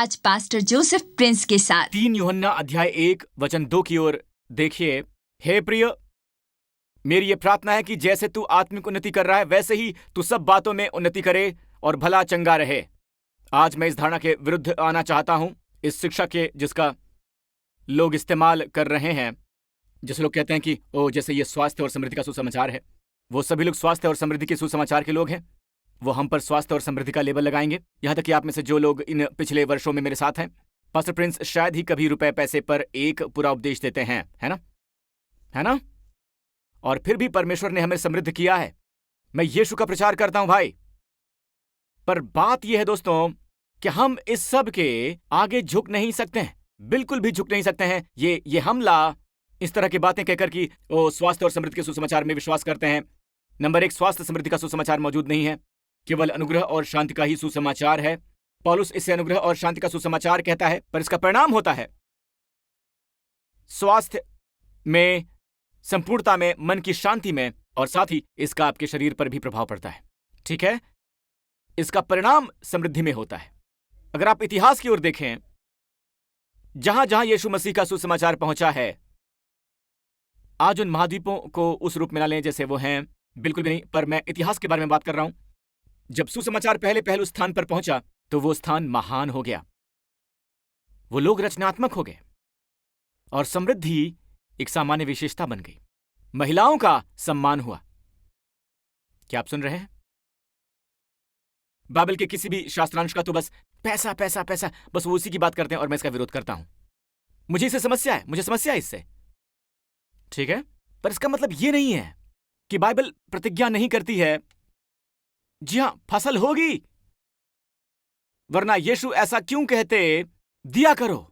आज pastor Joseph Prince के साथ 3 यूहन्ना अध्याय 1 वचन 2 की ओर देखिए। हे प्रिय, मेरी ये प्रार्थना है कि जैसे तू आत्मिक उन्नति कर रहा है वैसे ही तू सब बातों में उन्नति करे और भला चंगा रहे। आज मैं इस धारणा के विरुद्ध आना चाहता हूं, इस शिक्षा के जिसका लोग इस्तेमाल कर रहे हैं। जैसे लोग कहते हैं कि जैसे ये स्वास्थ्य और समृद्धि का सुसमाचार है, वो सभी लोग स्वास्थ्य और समृद्धि के सुसमाचार के लोग हैं। वो हम पर स्वास्थ्य और समृद्धि का लेबल लगाएंगे। यहां तक कि आप में से जो लोग इन पिछले वर्षों में मेरे साथ हैं, पास्टर प्रिंस शायद ही कभी रुपए पैसे पर एक पूरा उपदेश देते हैं, है ना? और फिर भी परमेश्वर ने हमें समृद्ध किया है। मैं यीशु का प्रचार करता हूं भाई। पर बात यह है दोस्तों कि हम इस सब के आगे झुक नहीं सकते हैं, बिल्कुल भी झुक नहीं सकते हैं। ये हमला इस तरह की बातें कहकर कि स्वास्थ्य और समृद्धि के सुसमाचार में विश्वास करते हैं। नंबर 1, स्वास्थ्य समृद्धि का सुसमाचार मौजूद नहीं है, केवल अनुग्रह और शांति का ही सुसमाचार है। पौलुस इसे अनुग्रह और शांति का सुसमाचार कहता है, पर इसका परिणाम होता है स्वास्थ्य में, संपूर्णता में, मन की शांति में, और साथ ही इसका आपके शरीर पर भी प्रभाव पड़ता है। ठीक है, इसका परिणाम समृद्धि में होता है। अगर आप इतिहास की ओर देखें, जहां जहां यीशु मसीह का सुसमाचार पहुंचा है, आज उन महाद्वीपों को उस रूप में ना लें जैसे वो हैं, बिल्कुल भी नहीं। पर मैं इतिहास के बारे में बात कर रहा हूं। जब सुसमाचार पहले उस स्थान पर पहुंचा तो वो स्थान महान हो गया, वो लोग रचनात्मक हो गए और समृद्धि एक सामान्य विशेषता बन गई। महिलाओं का सम्मान हुआ। क्या आप सुन रहे हैं? बाइबल के किसी भी शास्त्रांश का तो बस पैसा पैसा पैसा, बस वो उसी की बात करते हैं और मैं इसका विरोध करता हूं। मुझे इससे समस्या है, मुझे समस्या है इससे। ठीक है, पर इसका मतलब ये नहीं है कि बाइबल प्रतिज्ञा नहीं करती है। जी हां, फसल होगी, वरना यीशु ऐसा क्यों कहते, दिया करो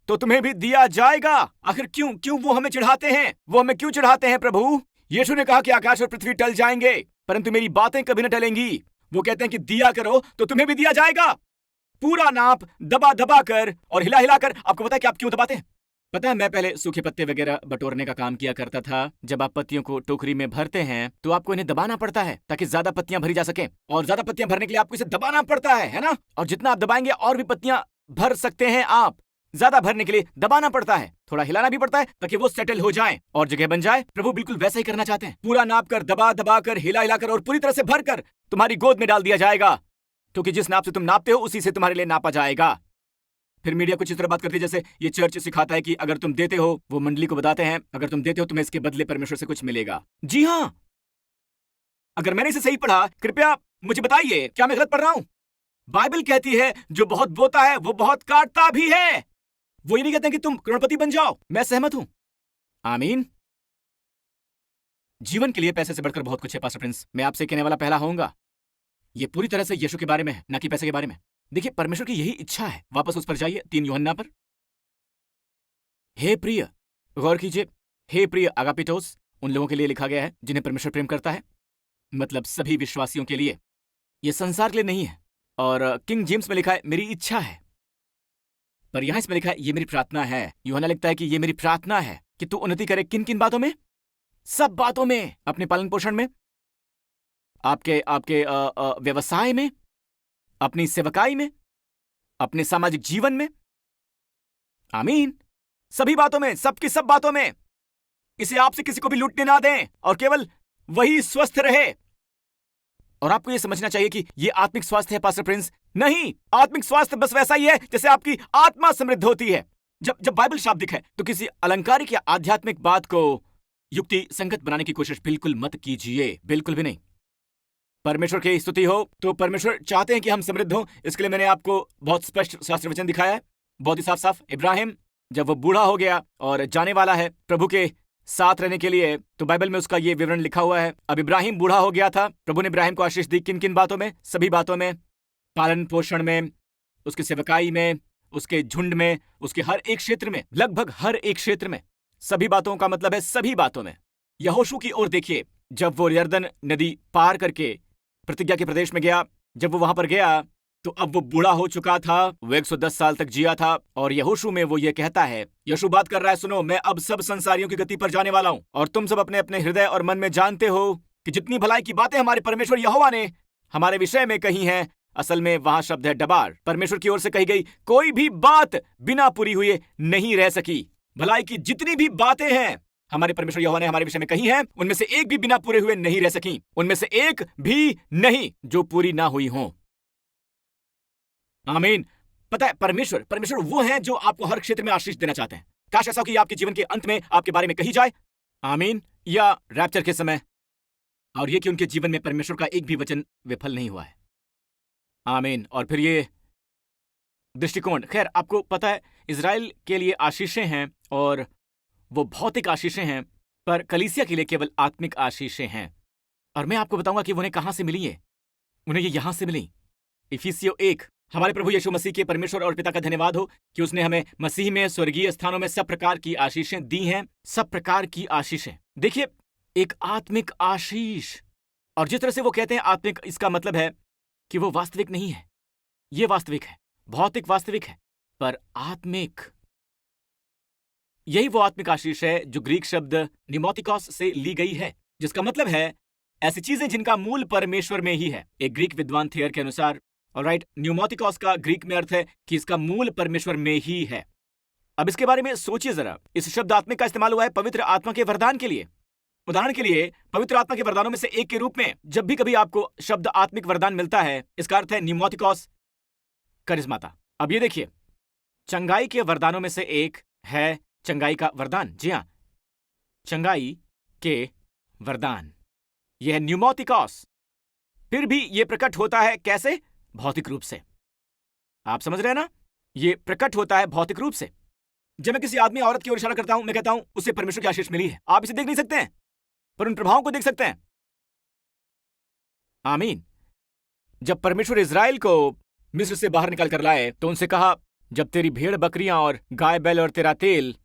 तो तुम्हें भी दिया जाएगा। आखिर क्यों वो हमें चिढ़ाते हैं? वो हमें क्यों चिढ़ाते हैं प्रभु? यीशु ने कहा कि आकाश और पृथ्वी टल जाएंगे परंतु मेरी बातें कभी न टलेंगी। वो कहते हैं कि दिया करो तो तुम्हें भी दिया जाएगा। पूरा नाप दबा कर और हिला कर। आपको पता है कि आप क्यों दबाते हैं? पता है, मैं पहले सूखे पत्ते वगैरह बटोरने का काम किया करता था। जब आप पत्तियों को टोकरी में भरते हैं तो आपको इन्हें दबाना पड़ता है ताकि ज्यादा पत्तियां भरी जा सकें, और ज्यादा पत्तियां भरने के लिए आपको इसे दबाना पड़ता है ना? और जितना आप दबाएंगे और भी पत्तियां भर सकते हैं आप। ज्यादा भरने के लिए दबाना पड़ता है, थोड़ा हिलाना भी पड़ता है ताकि वो सेटल हो जाए और जगह बन जाए। प्रभु बिल्कुल वैसा ही करना चाहते हैं। पूरा नाप कर, दबा कर, हिला कर और पूरी तरह से भर कर तुम्हारी गोद में डाल दिया जाएगा, क्योंकि जिस नाप से तुम नापते हो उसी से तुम्हारे लिए नापा जाएगा। फिर मीडिया कुछ इस तरह बात करती है जैसे ये चर्च सिखाता है कि अगर तुम देते हो, वो मंडली को बताते हैं, अगर तुम देते हो तुम्हें इसके बदले परमेश्वर से कुछ मिलेगा। जी हां, अगर मैंने इसे सही पढ़ा, कृपया मुझे बताइए, क्या मैं गलत पढ़ रहा हूं? बाइबल कहती है जो बहुत बोता है वो बहुत काटता भी है। वो ये नहीं कहते कि तुम करोड़पति बन जाओ। मैं सहमत हूं, आमीन। जीवन के लिए पैसे से बढ़कर बहुत कुछ है पास्टर प्रिंस। मैं आपसे कहने वाला पहला होऊंगा, ये पूरी तरह से यीशु के बारे में है, ना कि पैसे के बारे में। देखिए, परमेश्वर की यही इच्छा है। वापस उस पर जाइए, 3 यूहन्ना पर। हे प्रिय, गौर कीजिए, हे प्रिय अगापिटोस उन लोगों के लिए लिखा गया है जिन्हें परमेश्वर प्रेम करता है, मतलब सभी विश्वासियों के लिए। यह संसार के लिए नहीं है। और किंग जेम्स में लिखा है मेरी इच्छा है, पर यहां इसमें लिखा है ये मेरी प्रार्थना है। यूहन्ना लिखता है कि ये मेरी प्रार्थना है कि तू उन्नति करे। किन किन बातों में? सब बातों में। अपने पालन पोषण में, आपके व्यवसाय में, अपनी सेवकाई में, अपने सामाजिक जीवन में। आमीन। सभी बातों में, सबकी सब बातों में। इसे आपसे किसी को भी लूटने ना दें और केवल वही स्वस्थ रहे। और आपको यह समझना चाहिए कि यह आत्मिक स्वास्थ्य है पास्टर प्रिंस। नहीं, आत्मिक स्वास्थ्य बस वैसा ही है जैसे आपकी आत्मा समृद्ध होती है। जब बाइबल शाब्दिक है तो किसी अलंकारिक या आध्यात्मिक बात को युक्ति संगत बनाने की कोशिश बिल्कुल मत कीजिए, बिल्कुल भी नहीं। परमेश्वर की स्तुति हो तो परमेश्वर चाहते हैं कि हम समृद्ध हों। इसके लिए मैंने आपको बहुत स्पष्ट शास्त्र वचन दिखाया है, बहुत ही साफ साफ। इब्राहिम जब वो बूढ़ा हो गया और जाने वाला है प्रभु के साथ रहने के लिए, तो बाइबल में उसका ये विवरण लिखा हुआ है। अब इब्राहिम बूढ़ा हो गया था, प्रभु ने इब्राहिम को आशीष दी। किन किन बातों में? सभी बातों में। पालन पोषण में, उसकी सेवकाई में, उसके झुंड में, उसके हर एक क्षेत्र में, लगभग हर एक क्षेत्र में। सभी बातों का मतलब है सभी बातों में। यहोशू की ओर देखिए, जब वो यरदन नदी पार करके प्रतिज्ञा के प्रदेश में गया, जब वो वहां पर गया तो अब वो बूढ़ा हो चुका था। वो 110 साल तक जिया था। और यहोशू में वो ये कहता है, यहोशू बात कर रहा है, सुनो, मैं अब सब संसारियों की गति पर जाने वाला हूं और तुम सब अपने अपने हृदय और मन में जानते हो कि जितनी भलाई की बातें हमारे परमेश्वर यहोवा ने हमारे विषय में कही हैं, असल में वहां शब्द है डबार। परमेश्वर की ओर से कही गई कोई भी बात बिना पूरी हुए नहीं रह सकी। भलाई की जितनी भी बातें हैं हमारे परमेश्वर यहोवा ने हमारे विषय में कही हैं, उनमें से एक भी बिना पूरे हुए नहीं रह सकी। उनमें से एक भी नहीं जो पूरी ना हुई हो। आमीन। पता है, परमेश्वर वो हैं जो आपको हर क्षेत्र में आशीष देना चाहते हैं। काश ऐसा हो कि आपके जीवन के अंत में आपके बारे में कही जाए, आमीन, या रैप्चर के समय, और ये कि उनके जीवन में परमेश्वर का एक भी वचन विफल नहीं हुआ है। आमीन। और फिर ये दृष्टिकोण, खैर आपको पता है इजराइल के लिए आशीषें हैं और वो भौतिक आशीषें हैं, पर कलीसिया के लिए केवल आत्मिक आशीषें हैं। और मैं आपको बताऊंगा कि उन्हें कहां से मिली है। उन्हें ये यहां से मिली। इफिसियों 1। हमारे प्रभु यीशु मसीह के परमेश्वर और पिता का धन्यवाद हो कि उसने हमें मसीह में स्वर्गीय स्थानों में सब प्रकार की आशीषें दी हैं। सब प्रकार की आशीषें, देखिए, एक आत्मिक आशीष। और जिस तरह से वो कहते हैं आत्मिक, इसका मतलब है कि वो वास्तविक नहीं है। ये वास्तविक है, भौतिक वास्तविक है, पर आत्मिक। यही वो आत्मिक आशीष है जो ग्रीक शब्द निमोथिकॉस से ली गई है, जिसका मतलब है ऐसी चीजें जिनका मूल परमेश्वर में ही है। एक ग्रीक विद्वान थेयर के अनुसार, ऑलराइट, न्यूमोथिकॉस का ग्रीक में अर्थ है कि इसका मूल परमेश्वर में ही है। अब इसके बारे में सोचिए जरा। इस शब्द आत्मिक का इस्तेमाल हुआ है पवित्र आत्मा के वरदान के लिए। उदाहरण के लिए, पवित्र आत्मा के वरदानों में से एक के रूप में जब भी कभी आपको शब्द आत्मिक वरदान मिलता है, इसका अर्थ है न्यूमोथिकॉस करिस्माता। अब ये देखिए, चंगाई के वरदानों में से एक है चंगाई का वरदान। जी हां, चंगाई के वरदान, यह है न्यूमोथिकॉस। फिर भी यह प्रकट होता है कैसे? भौतिक रूप से। आप समझ रहे हैं ना? यह प्रकट होता है भौतिक रूप से। जब मैं किसी आदमी औरत की ओर इशारा करता हूं, मैं कहता हूं उसे परमेश्वर की आशीष मिली है। आप इसे देख नहीं सकते हैं, पर उन प्रभावों को देख सकते हैं। आमीन। जब परमेश्वर इजराइल को मिस्र से बाहर निकाल कर लाए तो उनसे कहा, जब तेरी भेड़ बकरियां और गाय बैल और तेरा तेल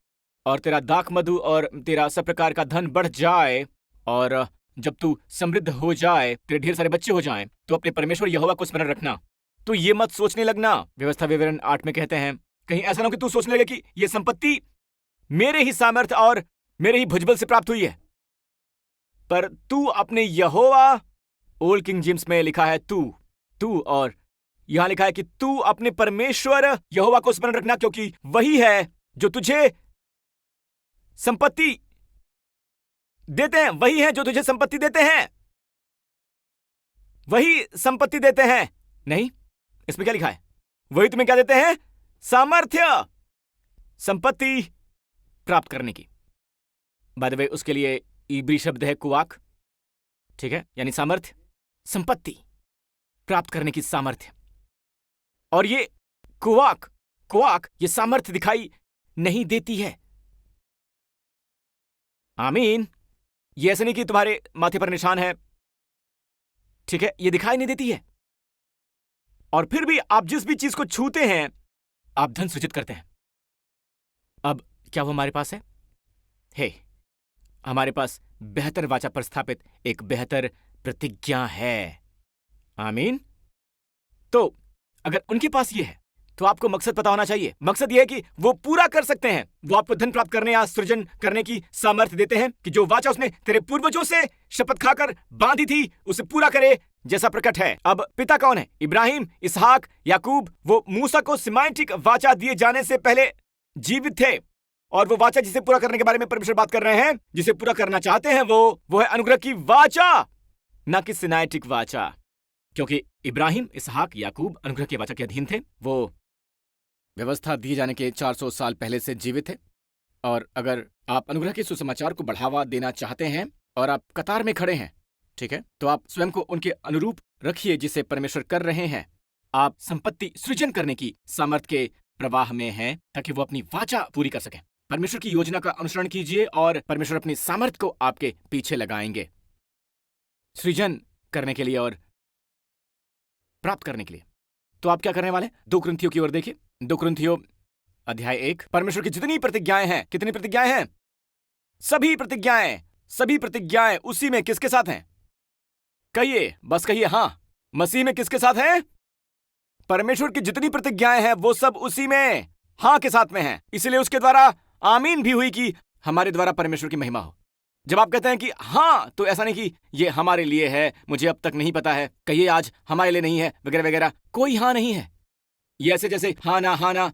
और तेरा दाख मधु और तेरा सब प्रकार का धन बढ़ जाए, और जब तू समृद्ध हो जाए, तेरे ढेर सारे बच्चे हो जाएं, तो अपने परमेश्वर यहोवा को स्मरण रखना। तो ये मत सोचने लगना, व्यवस्था विवरण 8 में कहते हैं, कहीं ऐसा ना हो कि तू सोचने लगे कि ये संपत्ति मेरे ही सामर्थ्य और मेरे ही भुजबल से प्राप्त हुई है। पर तू अपने यहोवा, ओल्ड किंग जेम्स में लिखा है तू, और यहां लिखा है कि तू अपने परमेश्वर यहोवा को स्मरण रखना, क्योंकि वही है जो तुझे संपत्ति देते हैं। वही है जो तुझे संपत्ति देते हैं। वही संपत्ति देते हैं। नहीं, इसमें क्या लिखा है? वही तुम्हें क्या देते हैं? सामर्थ्य, संपत्ति प्राप्त करने की। बाय द वे, उसके लिए इब्री शब्द है कुआक, ठीक है, यानी सामर्थ्य, संपत्ति प्राप्त करने की सामर्थ्य। और ये कुआक ये सामर्थ्य दिखाई नहीं देती है। आमीन। ये ऐसे नहीं कि तुम्हारे माथे पर निशान है, ठीक है, ये दिखाई नहीं देती है। और फिर भी आप जिस भी चीज को छूते हैं, आप धन सृजित करते हैं। अब क्या वो हमारे पास है? हमारे पास बेहतर वाचा पर स्थापित एक बेहतर प्रतिज्ञा है। आमीन। तो अगर उनके पास ये है, तो आपको मकसद पता होना चाहिए। मकसद यह है कि वो पूरा कर सकते हैं। वो आपको धन प्राप्त करने या सृजन करने की सामर्थ्य देते हैं कि जो वाचा उसने तेरे पूर्वजों से शपथ खाकर बांधी थी, उसे पूरा करे, जैसा प्रकट है। अब पिता कौन है? इब्राहिम, इसहाक, याकूब। वो मूसा को सिमांटिक वाचा दिए जाने से पहले जीवित थे, और वो वाचा जिसे पूरा करने के बारे में परमेश्वर बात कर रहे हैं, जिसे पूरा करना चाहते हैं, वो है अनुग्रह की वाचा, ना कि सिनाइटिक वाचा। क्योंकि इब्राहिम, इसहाक, याकूब अनुग्रह की वाचा के अधीन थे। वो व्यवस्था दिए जाने के 400 साल पहले से जीवित है। और अगर आप अनुग्रह के सुसमाचार को बढ़ावा देना चाहते हैं और आप कतार में खड़े हैं, ठीक है, तो आप स्वयं को उनके अनुरूप रखिए जिसे परमेश्वर कर रहे हैं। आप संपत्ति सृजन करने की सामर्थ्य के प्रवाह में हैं, ताकि वो अपनी वाचा पूरी कर सकें। परमेश्वर की योजना का अनुसरण कीजिए और परमेश्वर अपनी सामर्थ्य को आपके पीछे लगाएंगे, सृजन करने के लिए और प्राप्त करने के लिए। तो आप क्या करने वाले? 2 कुरिन्थियों की ओर देखिए। 2 कुरिन्थियों अध्याय 1। परमेश्वर की जितनी प्रतिज्ञाएं हैं, कितनी प्रतिज्ञाएं हैं? सभी प्रतिज्ञाएं उसी में किसके साथ हैं? कहिए, बस कहिए, हां। मसीह में किसके साथ हैं? परमेश्वर की जितनी प्रतिज्ञाएं हैं वो सब उसी में हां के साथ में हैं। इसलिए उसके द्वारा आमीन भी हुई कि हमारे द्वारा परमेश्वर की महिमा हो। जब आप कहते हैं कि हाँ, तो ऐसा नहीं कि ये हमारे लिए है, मुझे अब तक नहीं पता है, कहिए आज हमारे लिए नहीं है, वगैरह वगैरह। कोई हाँ नहीं है। ये ऐसे जैसे हाँ ना हाँ ना,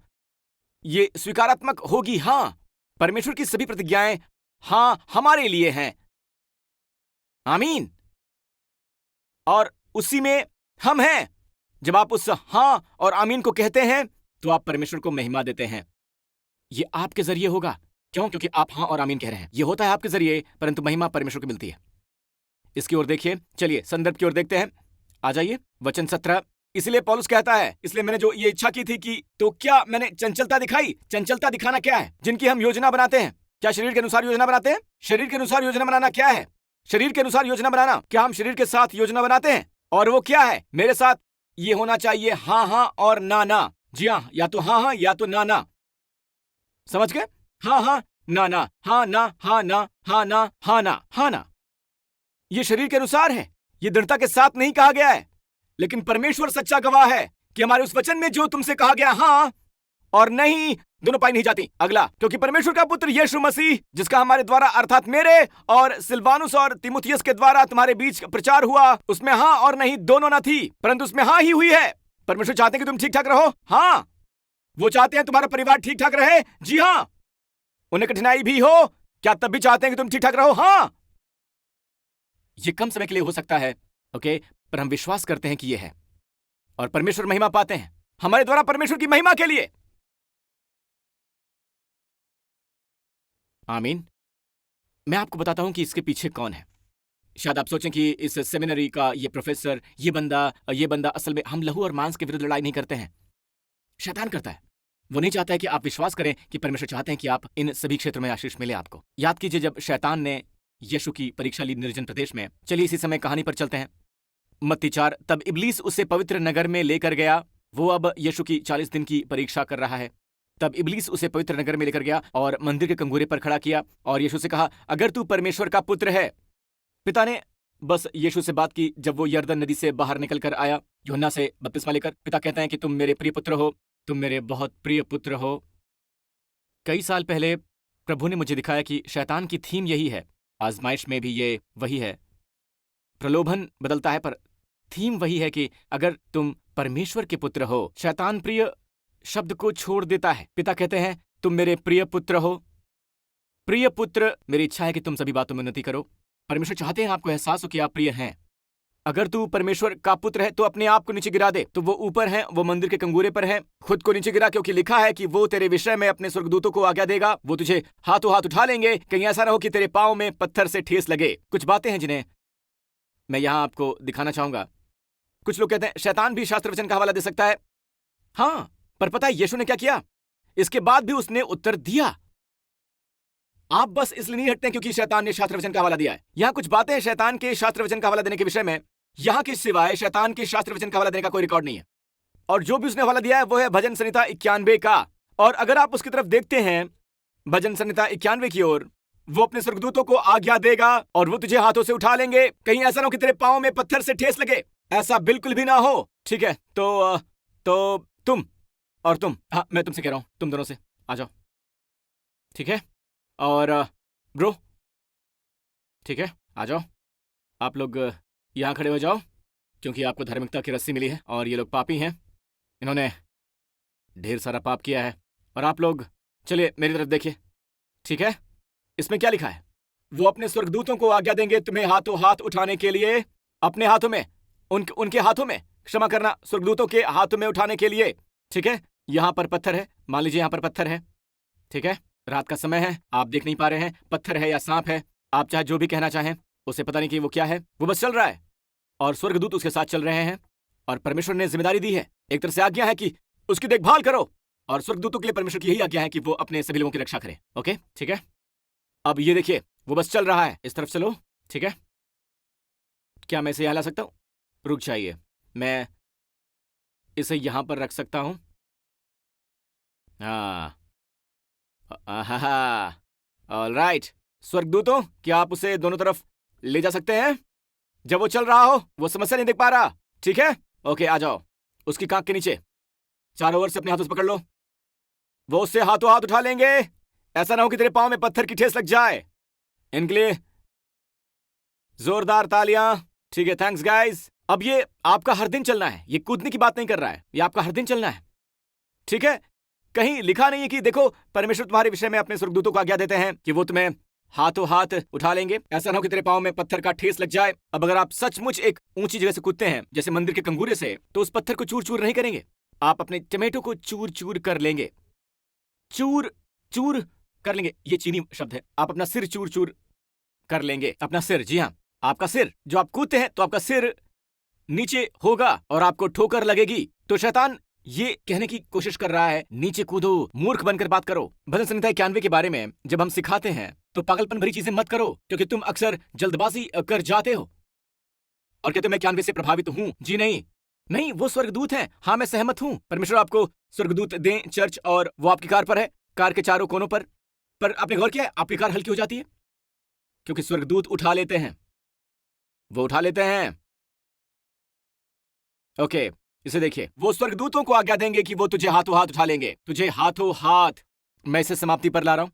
ये स्वीकारात्मक होगी। हाँ, परमेश्वर की सभी प्रतिज्ञाएं हाँ हमारे लिए हैं। आमीन। और उसी में हम हैं। जब आप उस हाँ और आमीन को कहते हैं तो आप परमेश्वर को महिमा देते हैं। ये आपके जरिए होगा। क्यों? क्योंकि आप हाँ और आमीन कह रहे हैं। ये होता है आपके जरिए, परंतु महिमा परमेश्वर को मिलती है। इसकी ओर देखिए, चलिए संदर्भ की ओर देखते हैं। आ जाइए, वचन 17। इसलिए पौलुस कहता है, इसलिए मैंने जो ये इच्छा की थी कि तो क्या मैंने चंचलता दिखाई? चंचलता दिखाना क्या है? जिनकी हम योजना बनाते हैं, क्या शरीर के अनुसार योजना बनाते हैं? शरीर के अनुसार योजना बनाना क्या है? शरीर के अनुसार योजना बनाना, क्या हम शरीर के साथ योजना बनाते हैं? और वो क्या है? मेरे साथ ये होना चाहिए हाँ हाँ और ना ना। जी हाँ, या तो हाँ हाँ या तो ना ना। समझ गए? हाँ हाँ ना ना, हाँ ना हाँ ना, हाँ ना हाँ ना, हाँ ना। ये शरीर के अनुसार है, ये दृढ़ता के साथ नहीं कहा गया है। लेकिन परमेश्वर सच्चा गवाह है कि हमारे उस वचन में जो तुमसे कहा गया हाँ और नहीं, दोनों पाई नहीं जाती। अगला, क्योंकि परमेश्वर का पुत्र यीशु मसीह, जिसका हमारे द्वारा अर्थात मेरे और सिलवानुस और तिमुथियुस के द्वारा तुम्हारे बीच प्रचार हुआ, उसमें हाँ और नहीं दोनों ना थी, परंतु उसमें हाँ ही हुई है। परमेश्वर चाहते हैं कि तुम ठीक ठाक रहो। हाँ, वो चाहते हैं तुम्हारा परिवार ठीक ठाक रहे। जी हाँ, उन्हें कठिनाई भी हो, क्या तब भी चाहते हैं कि तुम ठीक ठाक रहो? हाँ। ये कम समय के लिए हो सकता है, ओके, पर हम विश्वास करते हैं कि ये है, और परमेश्वर महिमा पाते हैं हमारे द्वारा परमेश्वर की महिमा के लिए। आमीन। मैं आपको बताता हूं कि इसके पीछे कौन है। शायद आप सोचें कि इस सेमिनरी का ये प्रोफेसर, ये बंदा असल में, हम लहू और मांस के विरुद्ध लड़ाई नहीं करते हैं। शैतान करता है। वो नहीं चाहता है कि आप विश्वास करें कि परमेश्वर चाहते हैं कि आप इन सभी क्षेत्रों में आशीष मिले आपको। याद कीजिए जब शैतान ने यीशु की परीक्षा ली निर्जन प्रदेश में। चलिए इसी समय कहानी पर चलते हैं। मत्ती 4। तब इब्लीस उसे पवित्र नगर में लेकर गया। वो अब यीशु की 40 दिन की परीक्षा कर रहा है। तब इब्लीस उसे पवित्र नगर में लेकर गया और मंदिर के कंगूरे पर खड़ा किया और यीशु से कहा, अगर तू परमेश्वर का पुत्र है। पिता ने बस यीशु से बात की जब वो यरदन नदी से बाहर निकल कर आया यूहन्ना से बपतिस्मा लेकर। पिता कहते हैं कि तुम मेरे प्रिय पुत्र हो, तुम मेरे बहुत प्रिय पुत्र हो। कई साल पहले प्रभु ने मुझे दिखाया कि शैतान की थीम यही है। आजमाइश में भी ये वही है। प्रलोभन बदलता है पर थीम वही है कि अगर तुम परमेश्वर के पुत्र हो। शैतान प्रिय शब्द को छोड़ देता है। पिता कहते हैं तुम मेरे प्रिय पुत्र हो। प्रिय पुत्र, मेरी इच्छा है कि तुम सभी बातों में उन्नति करो। परमेश्वर चाहते हैं आपको एहसास हो कि आप प्रिय हैं। अगर तू परमेश्वर का पुत्र है तो अपने आप को नीचे गिरा दे। तो वो ऊपर है, वो मंदिर के कंगूरे पर है। खुद को नीचे गिरा, क्योंकि लिखा है कि वो तेरे विषय में अपने स्वर्गदूतों को आज्ञा देगा, वो तुझे हाथों हाथ उठा लेंगे, कहीं ऐसा ना हो कि तेरे पांव में पत्थर से ठेस लगे। कुछ बातें हैं जिन्हें मैं यहां आपको दिखाना चाहूंगा। कुछ लोग कहते हैं शैतान भी शास्त्र वचन का हवाला दे सकता है। हाँ, पर पता है यीशु ने क्या किया? इसके बाद भी उसने उत्तर दिया। आप बस इसलिए नहीं हटते क्योंकि शैतान ने शास्त्र वचन का हवाला दिया है। यहां कुछ बातें हैं शैतान के शास्त्र वचन का हवाला देने के विषय में। यहां के सिवाय शैतान के शास्त्र वचन का हवाला देने का कोई रिकॉर्ड नहीं है। और जो भी उसने हवाला दिया है वो है भजन संहिता 91 का। और अगर आप उसकी तरफ देखते हैं, भजन संहिता 91 की ओर, वो अपने स्वर्गदूतों को आज्ञा देगा और वो तुझे हाथों से उठा लेंगे, कहीं ऐसा ना हो कि तेरे पांव में पत्थर से ठेस लगे। ऐसा बिल्कुल भी ना हो, ठीक है? तो तुम और तुम, हाँ मैं तुमसे कह रहा हूं, तुम दोनों से आ जाओ, ठीक है? और ब्रो, ठीक है, आ जाओ। आप लोग यहां खड़े हो जाओ, क्योंकि आपको धार्मिकता की रस्सी मिली है और ये लोग पापी हैं। इन्होंने ढेर सारा पाप किया है। और आप लोग चलिए मेरी तरफ देखिए, ठीक है? इसमें क्या लिखा है? वो अपने स्वर्गदूतों को आज्ञा देंगे तुम्हें हाथों हाथ उठाने के लिए, अपने हाथों में, उनके हाथों में, क्षमा करना, स्वर्गदूतों के हाथों में उठाने के लिए, ठीक है? यहां पर पत्थर है, मान लीजिए यहां पर पत्थर है, ठीक है? रात का समय है, आप देख नहीं पा रहे हैं पत्थर है या सांप है, आप चाहे जो भी कहना चाहें, उसे पता नहीं कि वो क्या है, वो बस चल रहा है और स्वर्गदूत उसके साथ चल रहे हैं। और परमेश्वर ने जिम्मेदारी दी है, एक तरह से आज्ञा है कि उसकी देखभाल करो। और स्वर्गदूतों के लिए परमेश्वर की यही आज्ञा है कि वो अपने सभी लोगों की रक्षा करें। ओके, ठीक है? अब ये देखिए, वो बस चल रहा है, इस तरफ चलो, ठीक है? क्या मैं इसे यहां ला सकता हूं? रुक जाइए, मैं इसे यहां पर रख सकता हूं। हाँ, ऑलराइट। स्वर्गदूतों, क्या आप उसे दोनों तरफ ले जा सकते हैं? जब वो चल रहा हो, वो समस्या नहीं देख पा रहा, ठीक है? ओके, आ जाओ। उसकी कांख के नीचे चारों ओर से अपने हाथों से पकड़ लो। वो उससे हाथों हाथ उठा लेंगे, ऐसा ना हो कि तेरे पांव में पत्थर की ठेस लग जाए। इनके लिए जोरदार तालियां। ठीक है, थैंक्स गाइस। अब ये आपका हर दिन चलना है, ये कूदने की बात नहीं कर रहा है, ये आपका हर दिन चलना है। ठीक है, कहीं लिखा नहीं है कि देखो परमेश्वर तुम्हारे विषय में अपने स्वर्गदूतों को आज्ञा देते हैं कि वो तुम्हें हाथों हाथ उठा लेंगे। ऐसा ना हो कि तेरे पाँव में पत्थर का ठेस लग जाए। अब अगर आप सचमुच एक ऊंची जगह से कूदते हैं, जैसे मंदिर के कंगूरे से, तो उस पत्थर को चूर चूर नहीं करेंगे, आप अपने टमेटो को चूर चूर कर लेंगे। चूर चूर कर लेंगे, ये चीनी शब्द है। आप अपना सिर चूर चूर कर लेंगे, अपना सिर। जी हाँ, आपका सिर। जो आप कूदते हैं तो आपका सिर नीचे होगा और आपको ठोकर लगेगी। तो शैतान ये कहने की कोशिश कर रहा है, नीचे कूदो, मूर्ख बनकर बात करो। भजन संहिता 91 के बारे में जब हम सिखाते हैं तो पागलपन भरी चीजें मत करो, क्योंकि तुम अक्सर जल्दबाजी कर जाते हो और कहते हो मैं 91 से प्रभावित हूं। जी नहीं, नहीं, वो स्वर्गदूत हैं। हाँ, मैं सहमत हूं, परमेश्वर आपको स्वर्गदूत दें चर्च, और वो आपकी कार पर है, कार के चारों कोनों पर आपने गौर किया है आपकी कार हल्की हो जाती है क्योंकि स्वर्गदूत उठा लेते हैं, वो उठा लेते हैं। ओके, इसे देखिए, वो स्वर्गदूतों को आज्ञा देंगे कि वो तुझे हाथों हाथ उठा लेंगे, तुझे हाथों हाथ। मैं इसे समाप्ति पर ला रहा हूं।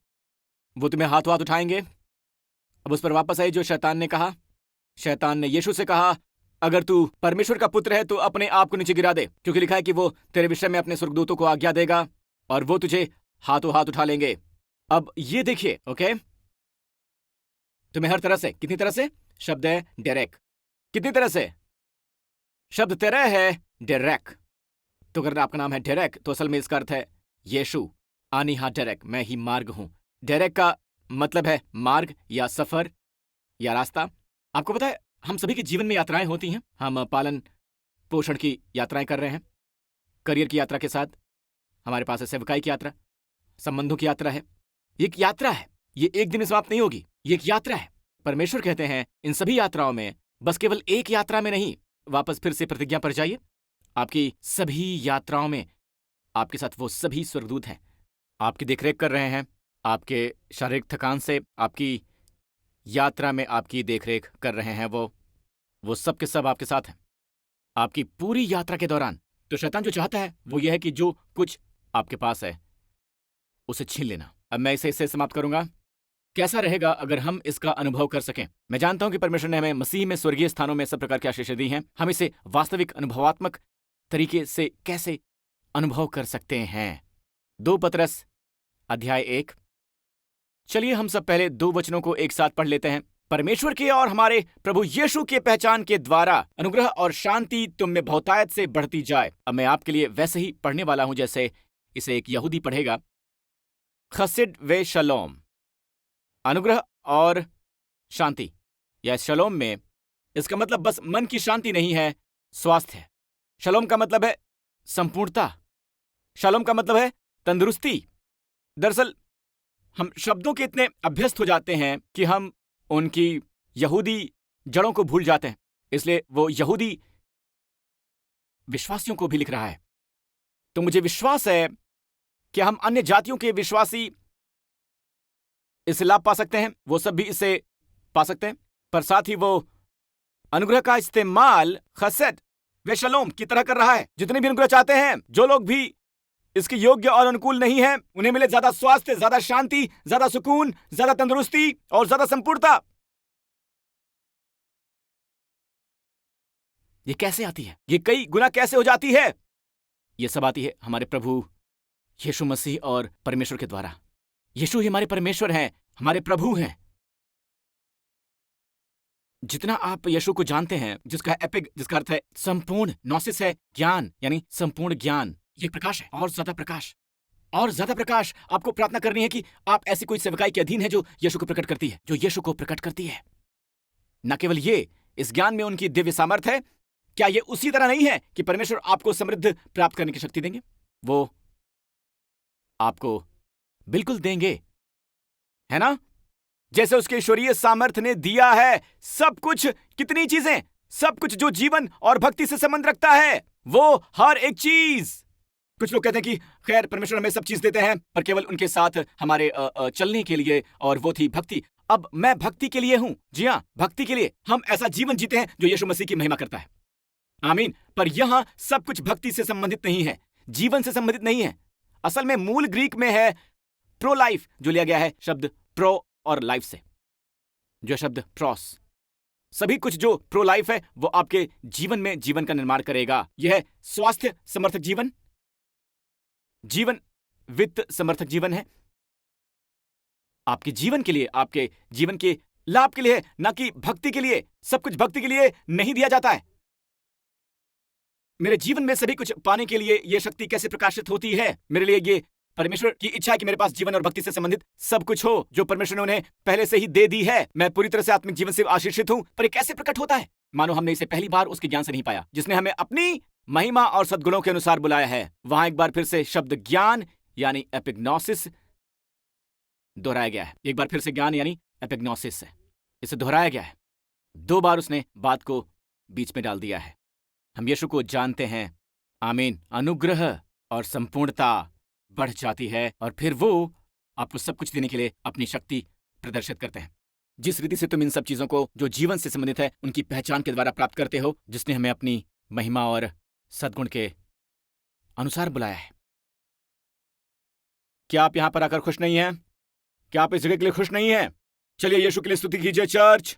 वो तुम्हें हाथों हाथ उठाएंगे। अब उस पर वापस आई जो शैतान ने कहा। शैतान ने यीशु से कहा, अगर तू परमेश्वर का पुत्र है तो अपने आप को नीचे गिरा दे, क्योंकि लिखा है कि वो तेरे विषय में अपने स्वर्गदूतों को आज्ञा देगा और वो तुझे हाथों हाथ उठा लेंगे। अब ये देखिए, ओके, तुम्हें हर तरह से, कितनी तरह से शब्द है डेरेक, कितनी तरह से शब्द तेरह है डेरेक। तो अगर आपका नाम है डेरेक तो असल में इसका अर्थ है यीशु। आनी हा डेरेक, मैं ही मार्ग हूं। डेरेक का मतलब है मार्ग या सफर या रास्ता। आपको पता है हम सभी के जीवन में यात्राएं होती हैं। हम पालन पोषण की यात्राएं कर रहे हैं, करियर की यात्रा के साथ हमारे पास है सेवकाई की यात्रा, संबंधों की यात्रा है। ये एक यात्रा है, ये एक दिन में समाप्त नहीं होगी, ये एक यात्रा है। परमेश्वर कहते हैं इन सभी यात्राओं में, बस केवल एक यात्रा में नहीं, वापस फिर से प्रतिज्ञा पर जाइए। आपकी सभी यात्राओं में आपके साथ वो सभी स्वर्गदूत हैं, आपकी देखरेख कर रहे हैं। आपके शारीरिक थकान से आपकी यात्रा में आपकी देखरेख कर रहे हैं। वो सब के सब आपके साथ हैं आपकी पूरी यात्रा के दौरान। तो शैतान जो चाहता है वो यह है कि जो कुछ आपके पास है उसे छीन लेना। अब मैं इसे समाप्त करूंगा। कैसा रहेगा अगर हम इसका अनुभव कर सकें? मैं जानता हूं कि परमेश्वर ने हमें मसीह में स्वर्गीय स्थानों में सब प्रकार की आशीषें दी हैं। हम इसे वास्तविक अनुभवात्मक तरीके से कैसे अनुभव कर सकते हैं? 2 पतरस अध्याय 1। चलिए हम सब पहले 2 वचनों को एक साथ पढ़ लेते हैं। परमेश्वर के और हमारे प्रभु यीशु के पहचान के द्वारा अनुग्रह और शांति तुम में बहुतायत से बढ़ती जाए। अब मैं आपके लिए वैसे ही पढ़ने वाला हूं जैसे इसे एक यहूदी पढ़ेगा। खसिड वे शलोम, अनुग्रह और शांति, या शलोम में इसका मतलब बस मन की शांति नहीं है, स्वास्थ्य है। शलोम का मतलब है संपूर्णता, शलोम का मतलब है तंदुरुस्ती। दरअसल हम शब्दों के इतने अभ्यस्त हो जाते हैं कि हम उनकी यहूदी जड़ों को भूल जाते हैं। इसलिए वो यहूदी विश्वासियों को भी लिख रहा है। तो मुझे विश्वास है कि हम अन्य जातियों के विश्वासी इससे लाभ पा सकते हैं, वो सब भी इससे पा सकते हैं। पर साथ ही वो अनुग्रह का इस्तेमाल खसद वे शलोम की तरह कर रहा है। जितने भी अनुग्रह चाहते हैं, जो लोग भी इसके योग्य और अनुकूल नहीं है, उन्हें मिले ज्यादा स्वास्थ्य, ज्यादा शांति, ज्यादा सुकून, ज्यादा तंदुरुस्ती और ज्यादा संपूर्णता। ये कैसे आती है? ये कई गुना कैसे हो जाती है? ये सब आती है हमारे प्रभु यीशु मसीह और परमेश्वर के द्वारा। यीशु ही हमारे परमेश्वर हैं, हमारे प्रभु हैं। जितना आप यीशु को जानते हैं, जिसका एपिक, जिसका अर्थ है संपूर्ण, नॉसिस है ज्ञान, यानी संपूर्ण ज्ञान, ये प्रकाश है। और ज्यादा प्रकाश, और ज्यादा प्रकाश। आपको प्रार्थना करनी है कि आप ऐसी कोई सेवकाई के अधीन है जो यीशु को प्रकट करती है, जो यीशु को प्रकट करती है। न केवल ये, इस ज्ञान में उनकी दिव्य सामर्थ है। क्या ये उसी तरह नहीं है कि परमेश्वर आपको समृद्ध प्राप्त करने की शक्ति देंगे? वो आपको बिल्कुल देंगे, है ना? जैसे उसके ईश्वरीय सामर्थ्य ने दिया है सब कुछ। कितनी चीजें, सब कुछ जो जीवन और भक्ति से संबंध रखता है, वो हर एक चीज। कुछ लोग कहते हैं कि खैर परमेश्वर हमें सब चीज देते हैं, पर केवल उनके साथ हमारे चलने के लिए, और वो थी भक्ति। अब मैं भक्ति के लिए हूं। जी हां, भक्ति के लिए हम ऐसा जीवन जीते हैं जो यीशु मसीह की महिमा करता है। आमीन। पर यहां सब कुछ भक्ति से संबंधित नहीं है, जीवन से संबंधित नहीं है। असल में मूल ग्रीक में है प्रो लाइफ, जो लिया गया है शब्द प्रो और लाइफ से, जो शब्द प्रोस, सभी कुछ जो प्रो लाइफ है वो आपके जीवन में जीवन का निर्माण करेगा। यह है स्वास्थ्य समर्थक जीवन, जीवन वित्त समर्थक जीवन है। आपके जीवन के लिए, आपके जीवन के लाभ के लिए है, ना कि भक्ति के लिए। सब कुछ भक्ति के लिए नहीं दिया जाता है। मेरे जीवन में सभी कुछ पाने के लिए यह शक्ति कैसे प्रकाशित होती है? मेरे लिए ये परमेश्वर की इच्छा है कि मेरे पास जीवन और भक्ति से संबंधित सब कुछ हो जो परमेश्वर ने उन्हें पहले से ही दे दी है। मैं पूरी तरह से आत्मिक जीवन से आशीषित हूं। पर ये कैसे प्रकट होता है? मानो हमने इसे पहली बार उसके ज्ञान से नहीं पाया जिसने हमें अपनी महिमा और सद्गुणों के अनुसार बुलाया है। वहां एक बार फिर से शब्द ज्ञान यानी एपिग्नोसिस दोहराया गया है। एक बार फिर से ज्ञान यानी एपिग्नोसिस है, इसे दोहराया गया है। 2 बार उसने बात को बीच में डाल दिया है। हम यीशु को जानते हैं। आमीन। अनुग्रह और संपूर्णता बढ़ जाती है और फिर वो आपको सब कुछ देने के लिए अपनी शक्ति प्रदर्शित करते हैं। जिस रीति से तुम इन सब चीजों को जो जीवन से संबंधित है उनकी पहचान के द्वारा प्राप्त करते हो, जिसने हमें अपनी महिमा और सद्गुण के अनुसार बुलाया है। क्या आप यहां पर आकर खुश नहीं हैं? क्या आप इस जगह के लिए खुश नहीं हैं? चलिए यीशु के लिए स्तुति कीजिए चर्च।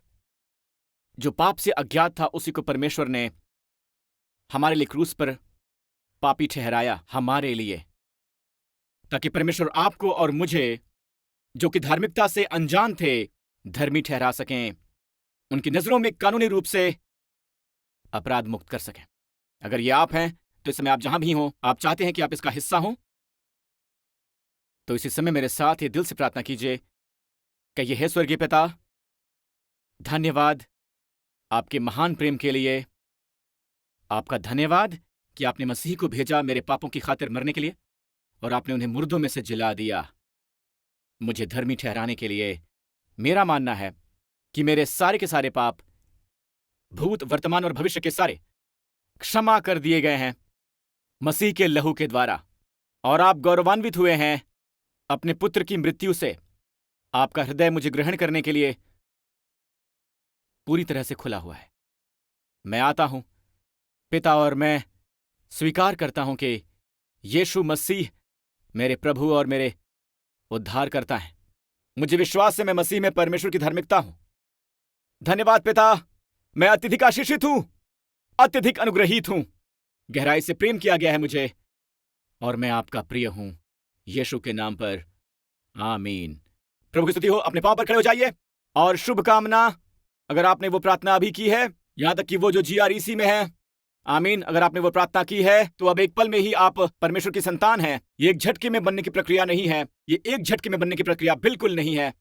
जो पाप से अज्ञात था उसी को परमेश्वर ने हमारे लिए क्रूस पर पापी ठहराया, हमारे लिए, ताकि परमेश्वर आपको और मुझे जो कि धार्मिकता से अनजान थे धर्मी ठहरा सकें, उनकी नजरों में कानूनी रूप से अपराध मुक्त कर सकें। अगर ये आप हैं तो इस समय आप जहां भी हो, आप चाहते हैं कि आप इसका हिस्सा हो, तो इसी समय मेरे साथ ये दिल से प्रार्थना कीजिए। कहिए, हे स्वर्गीय पिता, धन्यवाद आपके महान प्रेम के लिए। आपका धन्यवाद कि आपने मसीह को भेजा मेरे पापों की खातिर मरने के लिए और आपने उन्हें मुर्दों में से जिला दिया मुझे धर्मी ठहराने के लिए। मेरा मानना है कि मेरे सारे के सारे पाप, भूत, वर्तमान और भविष्य के सारे, क्षमा कर दिए गए हैं मसीह के लहू के द्वारा। और आप गौरवान्वित हुए हैं अपने पुत्र की मृत्यु से। आपका हृदय मुझे ग्रहण करने के लिए पूरी तरह से खुला हुआ है। मैं आता हूं पिता और मैं स्वीकार करता हूं कि यीशु मसीह मेरे प्रभु और मेरे उद्धार करता है। मुझे विश्वास है मैं मसीह में परमेश्वर की धार्मिकता हूं। धन्यवाद पिता, मैं अत्यधिक आशीषित हूं, अत्यधिक अनुग्रहित हूं। गहराई से प्रेम किया गया है मुझे और मैं आपका प्रिय हूं। यीशु के नाम पर आमीन। प्रभु की स्तुति हो। अपने पांव पर खड़े हो जाइए और शुभकामना। अगर आपने वो प्रार्थना अभी की है, यहां तक कि वो जो GREC में है, आमीन, अगर आपने वो प्रार्थना की है तो अब एक पल में ही आप परमेश्वर की संतान हैं। ये एक झटके में बनने की प्रक्रिया नहीं है। ये एक झटके में बनने की प्रक्रिया बिल्कुल नहीं है।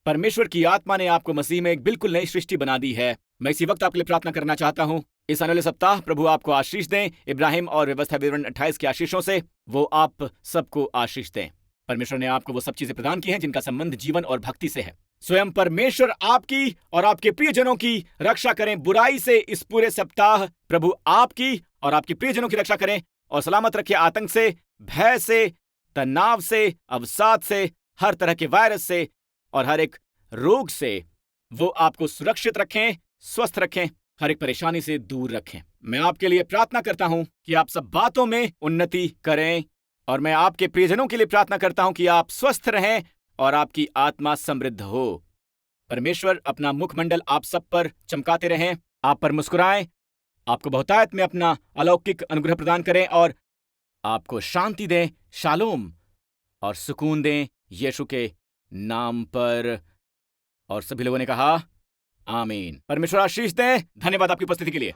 परमेश्वर की आत्मा ने आपको मसीह में एक बिल्कुल नई सृष्टि बना दी है। मैं इसी वक्त आपके लिए प्रार्थना करना चाहता हूं। इस आने वाले सप्ताह प्रभु आपको आशीष दें। इब्राहिम और व्यवस्था विवरण 28 की आशीषों से वो आप सबको आशीष दें। परमेश्वर ने आपको वो सब चीजें प्रदान की हैं जिनका संबंध जीवन और भक्ति से है। स्वयं परमेश्वर आपकी और आपके प्रियजनों की रक्षा करें बुराई से। इस पूरे सप्ताह प्रभु आपकी और आपके प्रियजनों की रक्षा करें और सलामत रखे आतंक से, भय से, तनाव से, अवसाद से, हर तरह के वायरस से और हर एक रोग से। वो आपको सुरक्षित रखें, स्वस्थ रखें, हर एक परेशानी से दूर रखें। मैं आपके लिए प्रार्थना करता हूं कि आप सब बातों में उन्नति करें और मैं आपके प्रियजनों के लिए प्रार्थना करता हूं कि आप स्वस्थ रहें और आपकी आत्मा समृद्ध हो। परमेश्वर अपना मुखमंडल आप सब पर चमकाते रहें, आप पर मुस्कुराएं, आपको बहुतायत में अपना अलौकिक अनुग्रह प्रदान करें और आपको शांति दें, शालोम और सुकून दें यीशु के नाम पर। और सभी लोगों ने कहा आमीन। परमेश्वर आशीष दें। धन्यवाद आपकी उपस्थिति के लिए।